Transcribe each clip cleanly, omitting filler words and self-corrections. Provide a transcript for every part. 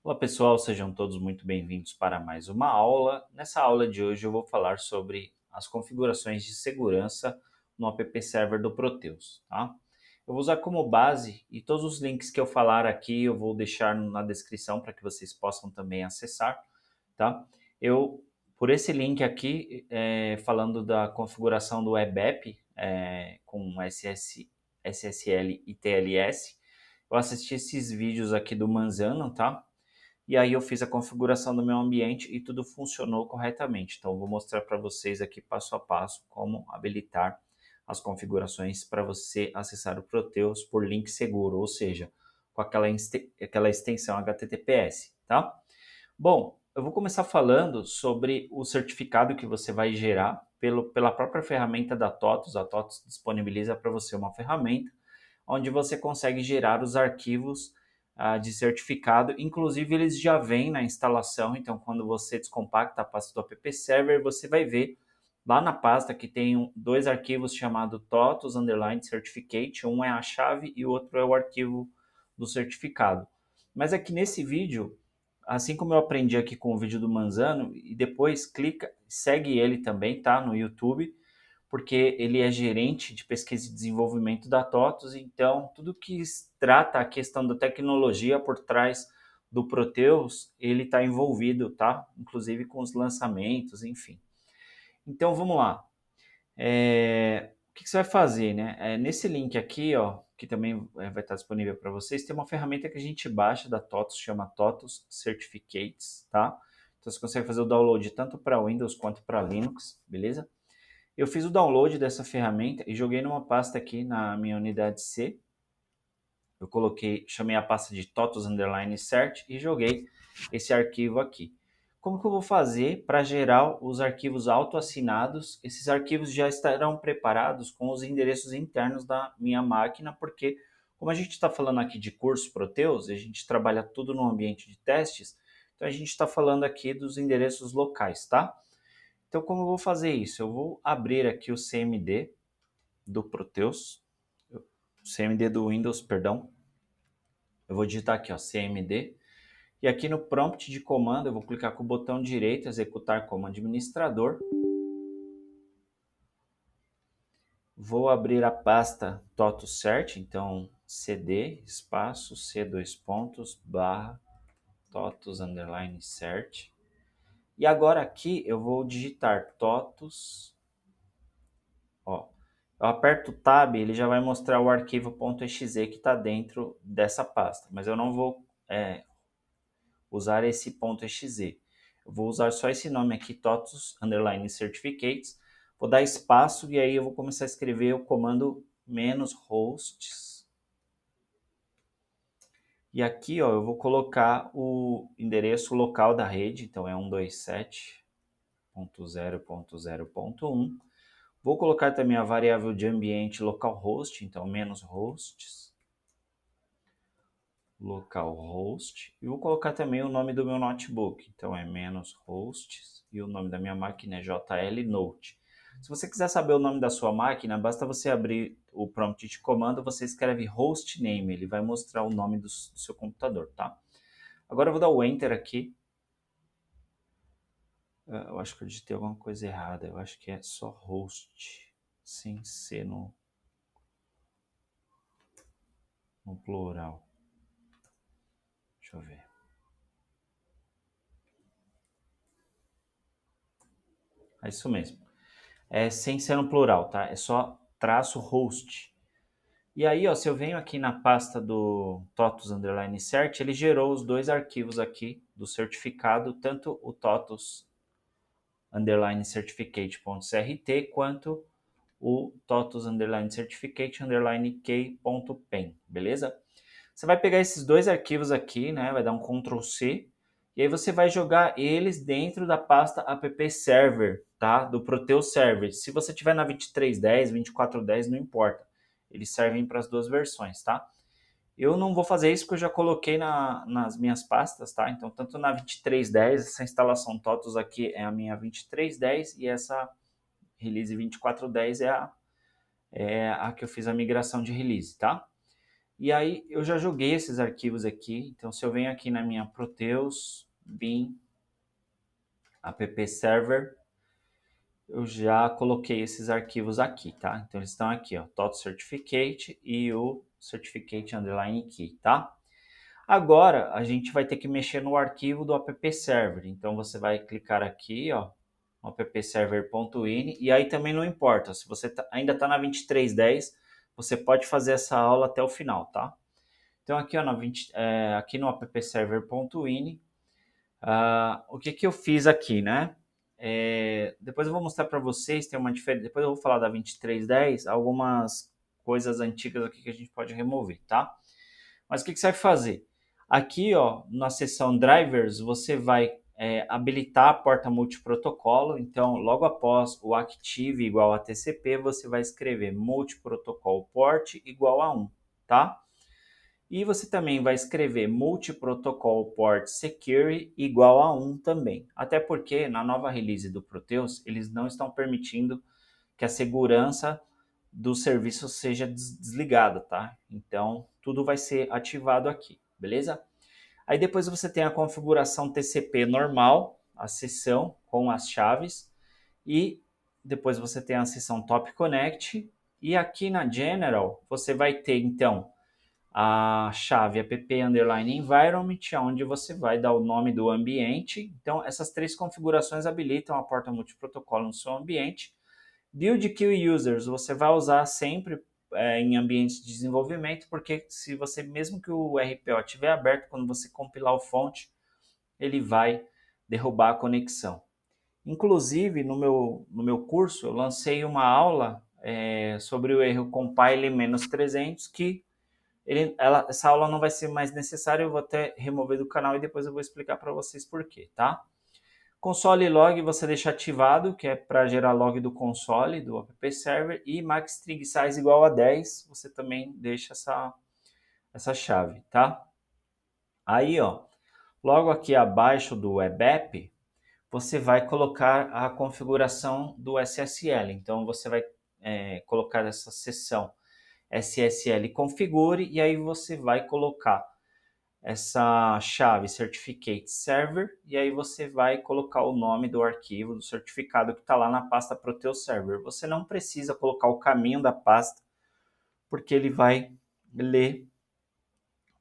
Olá pessoal, sejam todos muito bem-vindos para mais uma aula. Nessa aula de hoje eu vou falar sobre as configurações de segurança no app server do Proteus, tá? Eu vou usar como base e todos os links que eu falar aqui eu vou deixar na descrição para que vocês possam também acessar, tá? Por esse link aqui, falando da configuração do web app com SSL e TLS, eu assisti esses vídeos aqui do Manzano, tá? E aí eu fiz a configuração do meu ambiente e tudo funcionou corretamente. Então eu vou mostrar para vocês aqui passo a passo como habilitar as configurações para você acessar o Proteus por link seguro, ou seja, com aquela extensão HTTPS, tá? Bom, eu vou começar falando sobre o certificado que você vai gerar pela própria ferramenta da TOTUS. A TOTUS disponibiliza para você uma ferramenta onde você consegue gerar os arquivos de certificado. Inclusive, eles já vêm na instalação, então quando você descompacta a pasta do app server, você vai ver lá na pasta que tem dois arquivos chamados TOTUS underline certificate, um é a chave e o outro é o arquivo do certificado. Mas aqui nesse vídeo, assim como eu aprendi aqui com o vídeo do Manzano, e depois clica, segue ele também, tá, no YouTube, porque ele é gerente de pesquisa e desenvolvimento da TOTUS, então tudo que trata a questão da tecnologia por trás do Proteus, ele está envolvido, tá? Inclusive com os lançamentos, enfim. Então vamos lá. O que você vai fazer, né? Nesse link aqui, ó, que também vai estar disponível para vocês, tem uma ferramenta que a gente baixa da TOTUS, chama TOTUS Certificates, tá? Então você consegue fazer o download tanto para Windows quanto para Linux, beleza? Eu fiz o download dessa ferramenta e joguei numa pasta aqui na minha unidade C. Eu chamei a pasta de TOTUS underline cert e joguei esse arquivo aqui. Como que eu vou fazer para gerar os arquivos autoassinados? Esses arquivos já estarão preparados com os endereços internos da minha máquina, porque como a gente está falando aqui de curso Proteus, a gente trabalha tudo no ambiente de testes, então a gente está falando aqui dos endereços locais, tá? Então, como eu vou fazer isso? Eu vou abrir aqui o CMD do Proteus, o CMD do Windows, perdão. Eu vou digitar aqui, ó, CMD. E aqui no prompt de comando, eu vou clicar com o botão direito, executar como administrador. Vou abrir a pasta TOTUSCERT, então cd espaço c dois pontos barra TOTUS underline cert. E agora aqui eu vou digitar TOTUS, ó, eu aperto o Tab, ele já vai mostrar o arquivo .exe que está dentro dessa pasta, mas eu não vou usar esse .exe. Eu vou usar só esse nome aqui, TOTUS underline certificates, vou dar espaço e aí eu vou começar a escrever o comando "-hosts". E aqui, ó, eu vou colocar o endereço local da rede, então é 127.0.0.1. Vou colocar também a variável de ambiente localhost, então "-hosts", localhost, e vou colocar também o nome do meu notebook, então é "-hosts", e o nome da minha máquina é JLNote. Se você quiser saber o nome da sua máquina, basta você abrir o prompt de comando, você escreve hostname, ele vai mostrar o nome do seu computador, tá? Agora eu vou dar o Enter aqui. Eu acho que eu digitei alguma coisa errada, eu acho que é só host, sem ser no plural. Deixa eu ver. É isso mesmo. É sem ser no plural, tá? É só -host. E aí, ó, se eu venho aqui na pasta do TOTUS underline cert, ele gerou os dois arquivos aqui do certificado, tanto o TOTUS underline certificate.crt quanto o TOTUS underline certificate underline key.pen, beleza? Você vai pegar esses dois arquivos aqui, né? Vai dar um Ctrl C e aí você vai jogar eles dentro da pasta app server, tá? Do Proteus Server. Se você tiver na 2310, 2410, não importa. Eles servem para as duas versões, tá? Eu não vou fazer isso porque eu já coloquei nas minhas pastas, tá? Então, tanto na 2310, essa instalação TOTUS aqui é a minha 2310 e essa release 2410 é a que eu fiz a migração de release, tá? E aí eu já joguei esses arquivos aqui. Então se eu venho aqui na minha Proteus, bin, app server, eu já coloquei esses arquivos aqui, tá? Então eles estão aqui, ó, .certificate e o certificate underline key, tá? Agora a gente vai ter que mexer no arquivo do app server. Então você vai clicar aqui, ó, no appserver.ini, e aí também não importa, se você ainda está na 2310, você pode fazer essa aula até o final, tá? Então aqui, ó, aqui no appserver.ini, o que eu fiz aqui, né? Depois eu vou mostrar para vocês, tem uma diferença, depois eu vou falar da 2310, algumas coisas antigas aqui que a gente pode remover, tá? Mas o que você vai fazer? Aqui, ó, na seção Drivers, você vai habilitar a porta multiprotocolo. Então, logo após o Active igual a TCP, você vai escrever multiprotocol port igual a 1, tá? E você também vai escrever multiprotocol port secure igual a 1 também. Até porque na nova release do Proteus, eles não estão permitindo que a segurança do serviço seja desligada, tá? Então, tudo vai ser ativado aqui, beleza? Aí depois você tem a configuração TCP normal, a seção com as chaves, e depois você tem a seção Top Connect, e aqui na General você vai ter então a chave app_environment, onde você vai dar o nome do ambiente. Então essas três configurações habilitam a porta multiprotocolo no seu ambiente. Build Queue Users você vai usar sempre em ambientes de desenvolvimento, porque se você, mesmo que o RPO estiver aberto, quando você compilar o fonte, ele vai derrubar a conexão. Inclusive, no meu curso, eu lancei uma aula sobre o erro compile-300, que essa aula não vai ser mais necessária, eu vou até remover do canal e depois eu vou explicar para vocês por quê, tá? Console log você deixa ativado, que é para gerar log do console, do app server, e max string size igual a 10, você também deixa essa chave, tá? Aí, ó, logo aqui abaixo do web app, você vai colocar a configuração do SSL. Então, você vai colocar essa seção SSL configure, e aí você vai colocar essa chave Certificate Server, e aí você vai colocar o nome do arquivo, do certificado que está lá na pasta Proteus Server. Você não precisa colocar o caminho da pasta, porque ele vai ler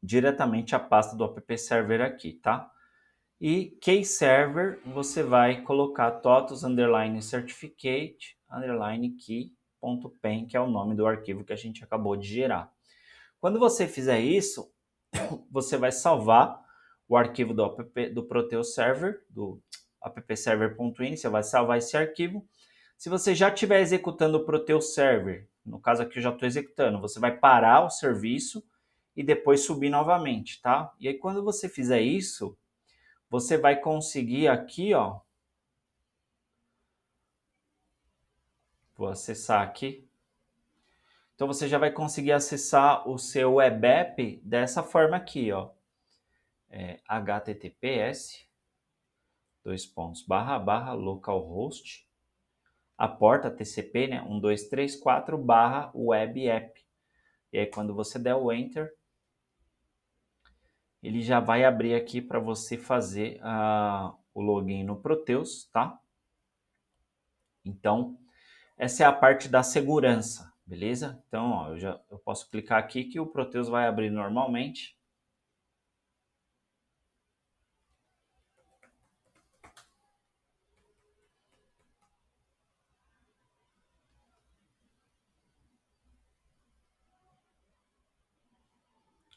diretamente a pasta do app server aqui, tá? E key server, você vai colocar totus underline certificate underline key.pen, que é o nome do arquivo que a gente acabou de gerar. Quando você fizer isso, você vai salvar o arquivo do Proteus Server, do appserver.ini, você vai salvar esse arquivo. Se você já estiver executando o Proteus Server, no caso aqui eu já estou executando, você vai parar o serviço e depois subir novamente, tá? E aí quando você fizer isso, você vai conseguir aqui, ó, vou acessar aqui. Então você já vai conseguir acessar o seu web app dessa forma aqui, ó. https localhost, a porta TCP, né, 1234 web app. E aí quando você der o enter, ele já vai abrir aqui para você fazer o login no Proteus, tá? Então, essa é a parte da segurança, beleza? Então, ó, eu posso clicar aqui que o Proteus vai abrir normalmente.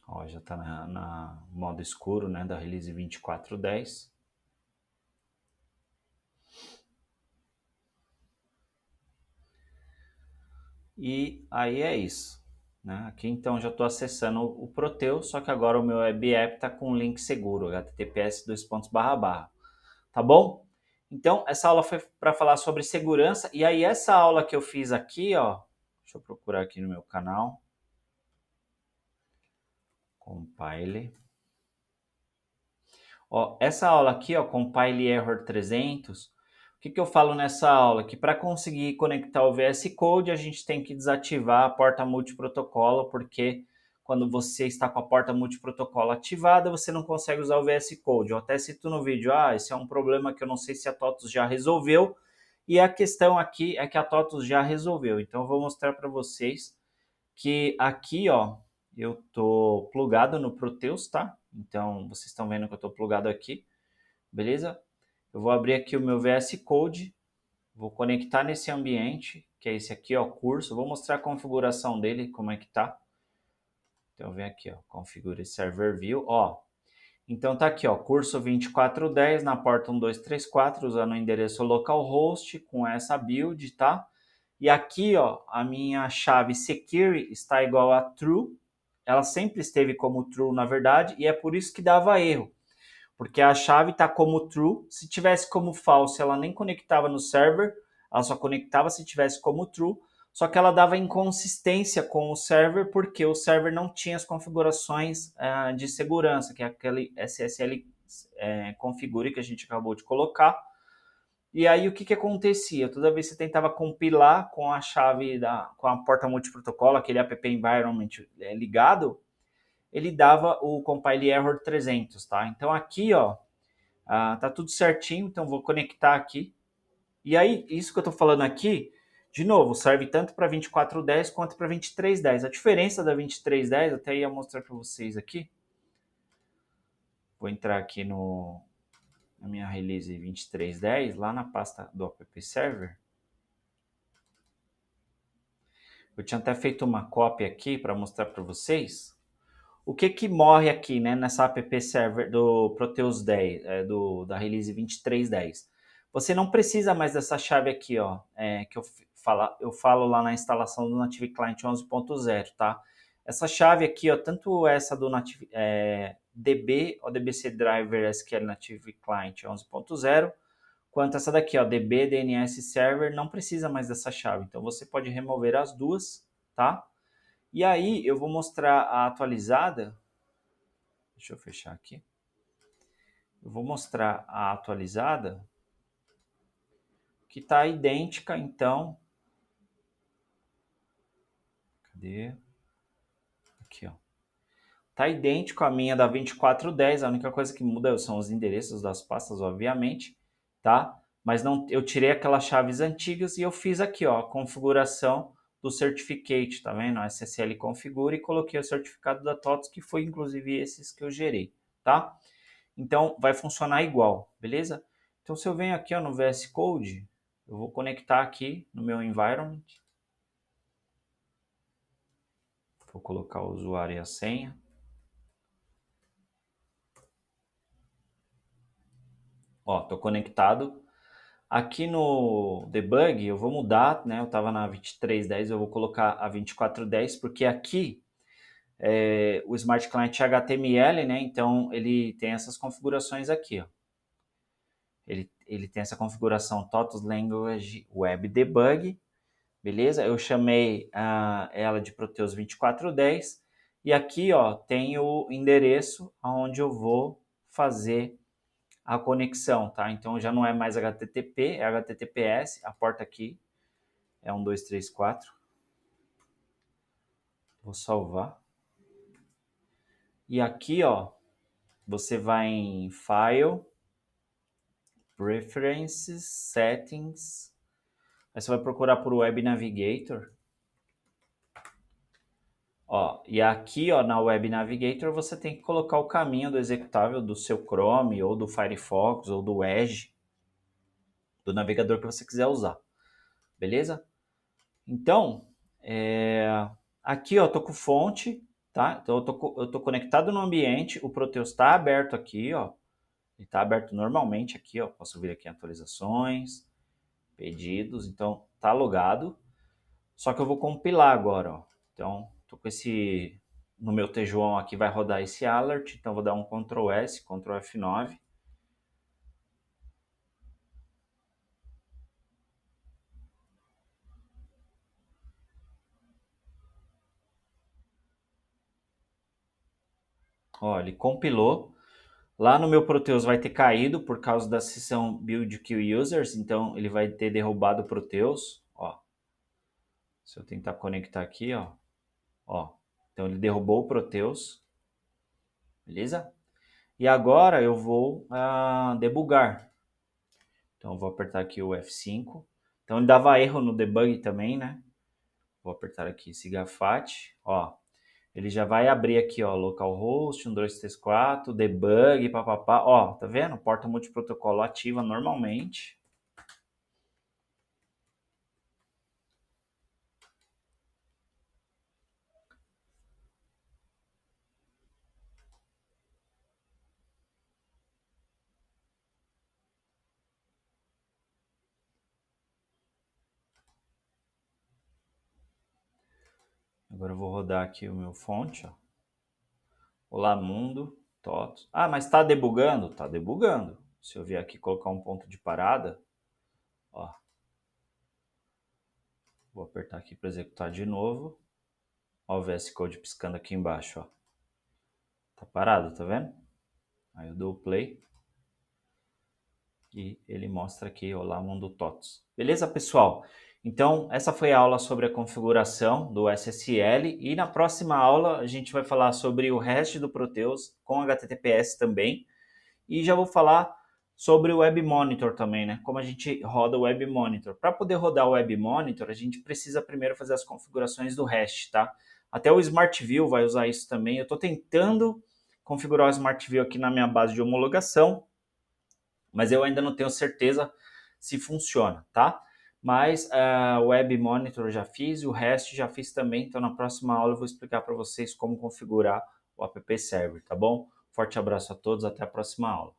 Ó, já está na modo escuro, né, da release 24.10. E aí é isso, né? Aqui então já estou acessando o Proteus, só que agora o meu web app está com um link seguro, https tá bom? Então essa aula foi para falar sobre segurança, e aí essa aula que eu fiz aqui, ó, deixa eu procurar aqui no meu canal, compile. Ó, essa aula aqui, ó, compile error 300, o que eu falo nessa aula? Que para conseguir conectar o VS Code, a gente tem que desativar a porta multiprotocolo, porque quando você está com a porta multiprotocolo ativada, você não consegue usar o VS Code. Eu até cito no vídeo, esse é um problema que eu não sei se a TOTUS já resolveu, e a questão aqui é que a TOTUS já resolveu. Então eu vou mostrar para vocês que aqui, ó, eu tô plugado no Proteus, tá? Então vocês estão vendo que eu tô plugado aqui, beleza? Eu vou abrir aqui o meu VS Code, vou conectar nesse ambiente, que é esse aqui, ó, curso. Vou mostrar a configuração dele, como é que tá. Então vem aqui, ó, configure server view, ó. Então tá aqui, ó, curso 2410 na porta 1234, usando o endereço localhost com essa build, tá? E aqui, ó, a minha chave secure está igual a true. Ela sempre esteve como true, na verdade, e é por isso que dava erro. Porque a chave está como true. Se tivesse como false, ela nem conectava no server. Ela só conectava se tivesse como true. Só que ela dava inconsistência com o server, porque o server não tinha as configurações de segurança, que é aquele SSL configure que a gente acabou de colocar. E aí o que acontecia? Toda vez que você tentava compilar com a chave, com a porta multiprotocolo, aquele app environment ligado, ele dava o compile error 300, tá? Então aqui, ó, tá tudo certinho, então vou conectar aqui. E aí, isso que eu tô falando aqui, de novo, serve tanto para 2410 quanto para 2310. A diferença da 2310, até ia mostrar para vocês aqui. Vou entrar aqui na minha release 2310, lá na pasta do app server. Eu tinha até feito uma cópia aqui para mostrar para vocês. O que morre aqui, né, nessa app server do Proteus 10, da release 2310? Você não precisa mais dessa chave aqui, ó, que eu falo lá na instalação do Native Client 11.0, tá? Essa chave aqui, ó, tanto essa do Native DB, ou DBC Driver SQL Native Client 11.0, quanto essa daqui, ó, DB DNS Server, não precisa mais dessa chave. Então você pode remover as duas, tá? E aí eu vou mostrar a atualizada. Deixa eu fechar aqui. Eu vou mostrar a atualizada, que está idêntica, então. Cadê? Aqui, ó. Está idêntico à minha da 2410. A única coisa que muda são os endereços das pastas, obviamente, tá? Mas não, eu tirei aquelas chaves antigas e eu fiz aqui, ó, a configuração do certificate, tá vendo? SSL configure e coloquei o certificado da TOTS, que foi inclusive esses que eu gerei, tá? Então vai funcionar igual, beleza? Então se eu venho aqui, ó, no VS Code, eu vou conectar aqui no meu environment. Vou colocar o usuário e a senha. Ó, tô conectado. Aqui no debug eu vou mudar, né? Eu estava na 2310, eu vou colocar a 2410, porque aqui o Smart Client HTML, né? Então ele tem essas configurações aqui, ó. Ele tem essa configuração TOTUS Language Web Debug, beleza? Eu chamei ela de Proteus 2410 e aqui, ó, tem o endereço onde eu vou fazer a conexão, tá? Então já não é mais HTTP, é HTTPS. A porta aqui é 1234. Vou salvar. E aqui, ó, você vai em File, Preferences, Settings. Aí você vai procurar por Web Navigator. Ó, e aqui, ó, na Web Navigator você tem que colocar o caminho do executável do seu Chrome ou do Firefox ou do Edge, do navegador que você quiser usar, beleza? Então, aqui, ó, tô com fonte, tá? Então eu tô conectado no ambiente, o Proteus está aberto aqui, ó. Ele está aberto normalmente aqui, ó. Posso vir aqui em atualizações, pedidos, então tá logado. Só que eu vou compilar agora, ó. Então, tô com esse no meu T-João aqui vai rodar esse alert, então vou dar um Ctrl S, Ctrl F9. Ó, ele compilou. Lá no meu Proteus vai ter caído por causa da seção Build Queue Users, então ele vai ter derrubado o Proteus, ó. Se eu tentar conectar aqui, ó, Então ele derrubou o Proteus, beleza? E agora eu vou debugar. Então eu vou apertar aqui o F5. Então ele dava erro no debug também, né? Vou apertar aqui Sigafat, ó. Ele já vai abrir aqui, ó, localhost 1234, debug, papapá. Ó, tá vendo? Porta multiprotocolo ativa normalmente. Agora eu vou rodar aqui o meu fonte, ó. Olá, mundo, TOTOS. Ah, mas tá debugando? Tá debugando. Se eu vier aqui colocar um ponto de parada, ó. Vou apertar aqui para executar de novo. Ó o VS Code piscando aqui embaixo, ó. Tá parado, tá vendo? Aí eu dou o play. E ele mostra aqui, olá, mundo TOTOS. Beleza, pessoal? Então, essa foi a aula sobre a configuração do SSL. E na próxima aula, a gente vai falar sobre o REST do Proteus com HTTPS também. E já vou falar sobre o Web Monitor também, né? Como a gente roda o Web Monitor. Para poder rodar o Web Monitor, a gente precisa primeiro fazer as configurações do REST, tá? Até o Smart View vai usar isso também. Eu estou tentando configurar o Smart View aqui na minha base de homologação, mas eu ainda não tenho certeza se funciona, tá? Mas o Web Monitor eu já fiz e o REST já fiz também. Então, na próxima aula eu vou explicar para vocês como configurar o app server, tá bom? Forte abraço a todos, até a próxima aula.